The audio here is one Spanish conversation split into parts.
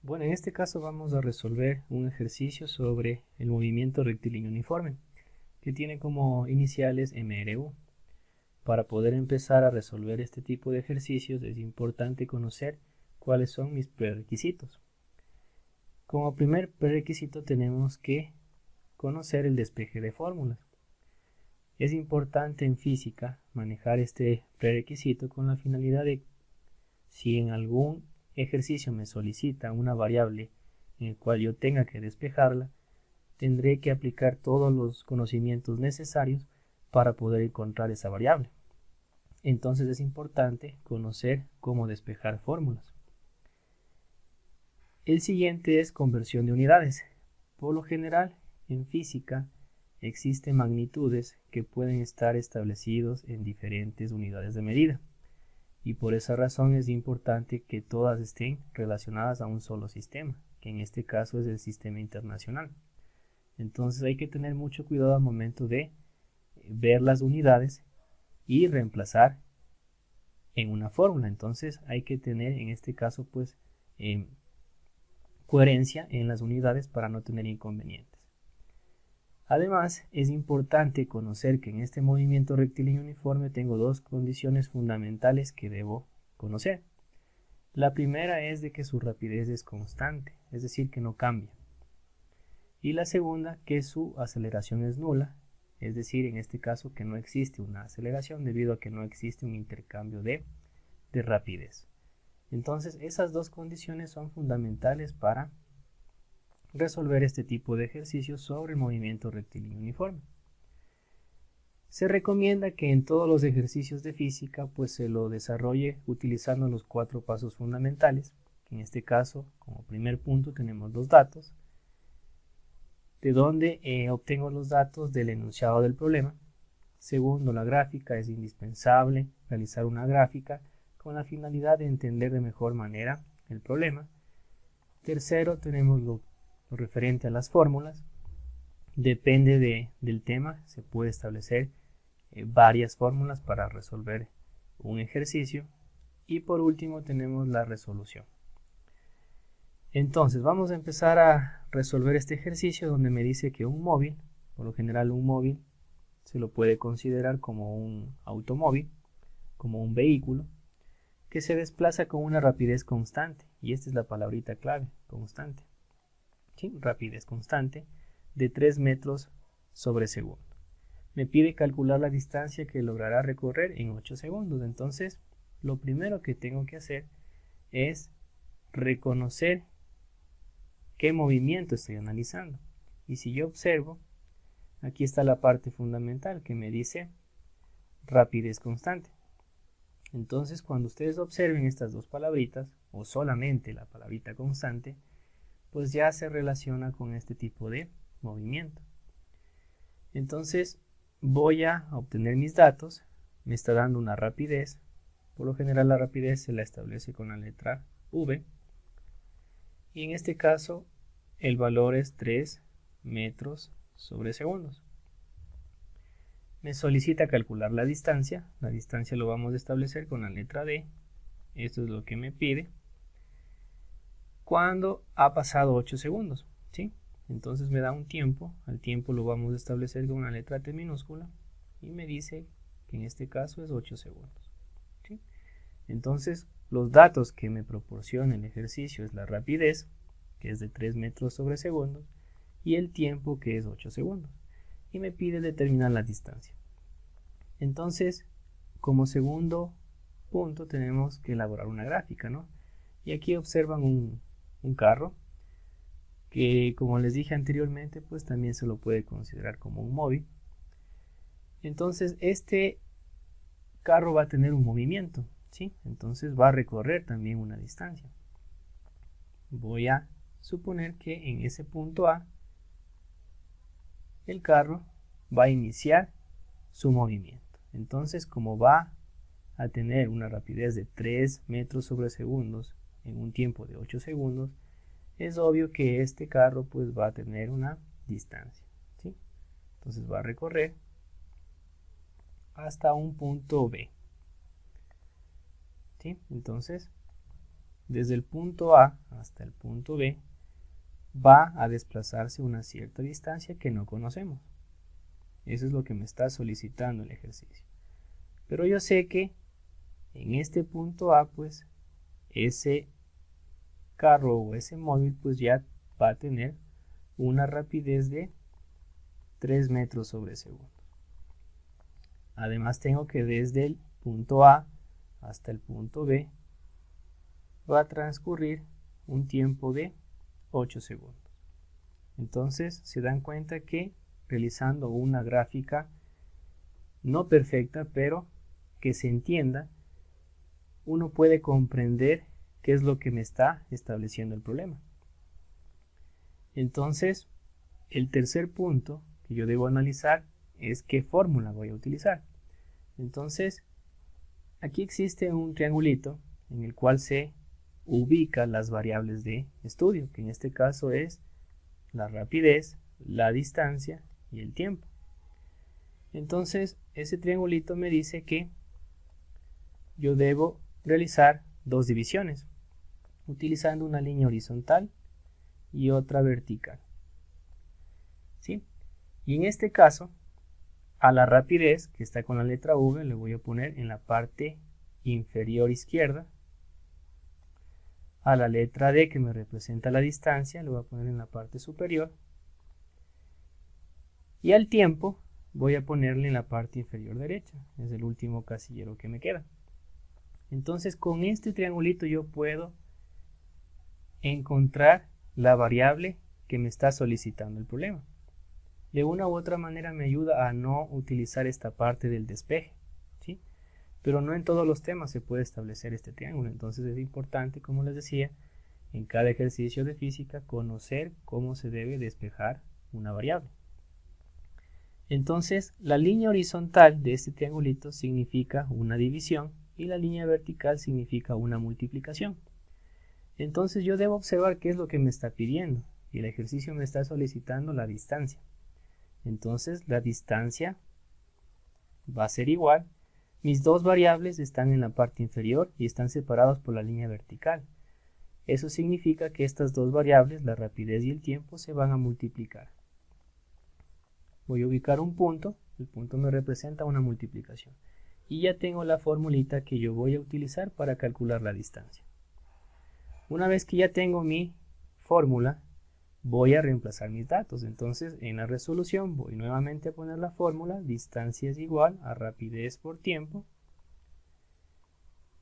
Bueno, en este caso vamos a resolver un ejercicio sobre el movimiento rectilíneo uniforme, que tiene como iniciales MRU. Para poder empezar a resolver este tipo de ejercicios es importante conocer cuáles son mis prerequisitos. Como primer prerequisito tenemos que conocer el despeje de fórmulas. Es importante en física manejar este prerequisito con la finalidad de, si en algún ejercicio me solicita una variable en el cual yo tenga que despejarla, tendré que aplicar todos los conocimientos necesarios para poder encontrar esa variable. Entonces es importante conocer cómo despejar fórmulas. El siguiente es conversión de unidades. Por lo general, en física existen magnitudes que pueden estar establecidos en diferentes unidades de medida, y por esa razón es importante que todas estén relacionadas a un solo sistema, que en este caso es el sistema internacional. Entonces hay que tener mucho cuidado al momento de ver las unidades y reemplazar en una fórmula. Entonces hay que tener en este caso pues coherencia en las unidades para no tener inconvenientes. Además, es importante conocer que en este movimiento rectilíneo uniforme tengo dos condiciones fundamentales que debo conocer. La primera es de que su rapidez es constante, es decir, que no cambia. Y la segunda, que su aceleración es nula, es decir, en este caso que no existe una aceleración debido a que no existe un intercambio de rapidez. Entonces, esas dos condiciones son fundamentales para resolver este tipo de ejercicios sobre el movimiento rectilíneo uniforme. Se recomienda que en todos los ejercicios de física pues se lo desarrolle utilizando los 4 pasos fundamentales. En este caso, como primer punto tenemos los datos, de donde obtengo los datos del enunciado del problema. Segundo, la gráfica. Es indispensable realizar una gráfica con la finalidad de entender de mejor manera el problema. Tercero, tenemos lo referente a las fórmulas. Depende del tema, se puede establecer varias fórmulas para resolver un ejercicio. Y por último tenemos la resolución. Entonces vamos a empezar a resolver este ejercicio donde me dice que un móvil, por lo general un móvil se lo puede considerar como un automóvil, como un vehículo, que se desplaza con una rapidez constante. Y esta es la palabrita clave, constante. ¿Sí? Rapidez constante de 3 metros sobre segundo. Me pide calcular la distancia que logrará recorrer en 8 segundos. Entonces, lo primero que tengo que hacer es reconocer qué movimiento estoy analizando. Y si yo observo, aquí está la parte fundamental que me dice rapidez constante. Entonces, cuando ustedes observen estas dos palabritas, o solamente la palabrita constante, pues ya se relaciona con este tipo de movimiento. Entonces, voy a obtener mis datos. Me está dando una rapidez. Por lo general la rapidez se la establece con la letra V. Y en este caso el valor es 3 metros sobre segundos. Me solicita calcular la distancia. La distancia lo vamos a establecer con la letra D. Esto es lo que me pide. Cuando ha pasado 8 segundos. ¿Sí? Entonces me da un tiempo. Al tiempo lo vamos a establecer con una letra T minúscula. Y me dice que en este caso es 8 segundos. ¿Sí? Entonces, los datos que me proporciona el ejercicio es la rapidez, que es de 3 metros sobre segundo, y el tiempo, que es 8 segundos. Y me pide determinar la distancia. Entonces, como segundo punto, tenemos que elaborar una gráfica, ¿no? Y aquí observan un carro, que como les dije anteriormente, pues también se lo puede considerar como un móvil. Entonces, este carro va a tener un movimiento. ¿Sí? Entonces va a recorrer también una distancia. Voy a suponer que en ese punto A el carro va a iniciar su movimiento. Entonces, como va a tener una rapidez de 3 metros sobre segundos en un tiempo de 8 segundos, es obvio que este carro pues va a tener una distancia. ¿Sí? Entonces va a recorrer hasta un punto B. ¿Sí? Entonces desde el punto A hasta el punto B va a desplazarse una cierta distancia que no conocemos. Eso es lo que me está solicitando el ejercicio. Pero yo sé que en este punto A, pues, ese carro o ese móvil, pues ya va a tener una rapidez de 3 metros sobre segundo. Además tengo que desde el punto A hasta el punto B va a transcurrir un tiempo de 8 segundos. Entonces se dan cuenta que realizando una gráfica no perfecta, pero que se entienda, uno puede comprender qué es lo que me está estableciendo el problema. Entonces, el tercer punto que yo debo analizar es qué fórmula voy a utilizar. Entonces, aquí existe un triangulito en el cual se ubican las variables de estudio, que en este caso es la rapidez, la distancia y el tiempo. Entonces, ese triangulito me dice que yo debo realizar dos divisiones, utilizando una línea horizontal y otra vertical. ¿Sí? Y en este caso, a la rapidez, que está con la letra V, le voy a poner en la parte inferior izquierda. A la letra D, que me representa la distancia, le voy a poner en la parte superior. Y al tiempo, voy a ponerle en la parte inferior derecha. Es el último casillero que me queda. Entonces, con este triangulito yo puedo encontrar la variable que me está solicitando el problema. De una u otra manera me ayuda a no utilizar esta parte del despeje, ¿sí? Pero no en todos los temas se puede establecer este triángulo. Entonces es importante, como les decía, en cada ejercicio de física conocer cómo se debe despejar una variable. Entonces la línea horizontal de este triangulito significa una división y la línea vertical significa una multiplicación. Entonces yo debo observar qué es lo que me está pidiendo y el ejercicio me está solicitando la distancia. Entonces la distancia va a ser igual. Mis dos variables están en la parte inferior y están separados por la línea vertical. Eso significa que estas dos variables, la rapidez y el tiempo, se van a multiplicar. Voy a ubicar un punto, el punto me representa una multiplicación. Y ya tengo la formulita que yo voy a utilizar para calcular la distancia. Una vez que ya tengo mi fórmula, voy a reemplazar mis datos. Entonces en la resolución voy nuevamente a poner la fórmula, distancia es igual a rapidez por tiempo.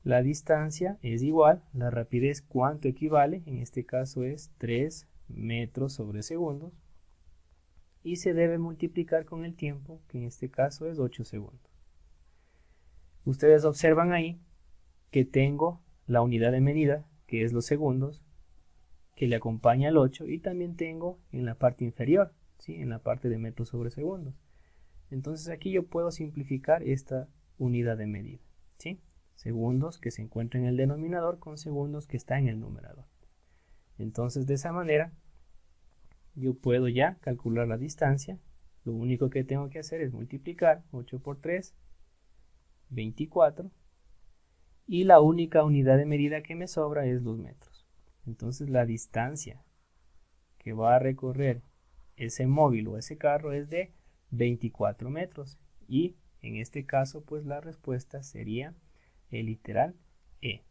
La distancia es igual, la rapidez cuánto equivale, en este caso es 3 metros sobre segundos. Y se debe multiplicar con el tiempo, que en este caso es 8 segundos. Ustedes observan ahí que tengo la unidad de medida, que es los segundos, que le acompaña el 8, y también tengo en la parte inferior, ¿sí? En la parte de metros sobre segundos. Entonces aquí yo puedo simplificar esta unidad de medida, ¿sí? Segundos que se encuentra en el denominador con segundos que está en el numerador. Entonces de esa manera yo puedo ya calcular la distancia. Lo único que tengo que hacer es multiplicar 8 por 3, 24, y la única unidad de medida que me sobra es los metros. Entonces la distancia que va a recorrer ese móvil o ese carro es de 24 metros y en este caso pues la respuesta sería el literal E.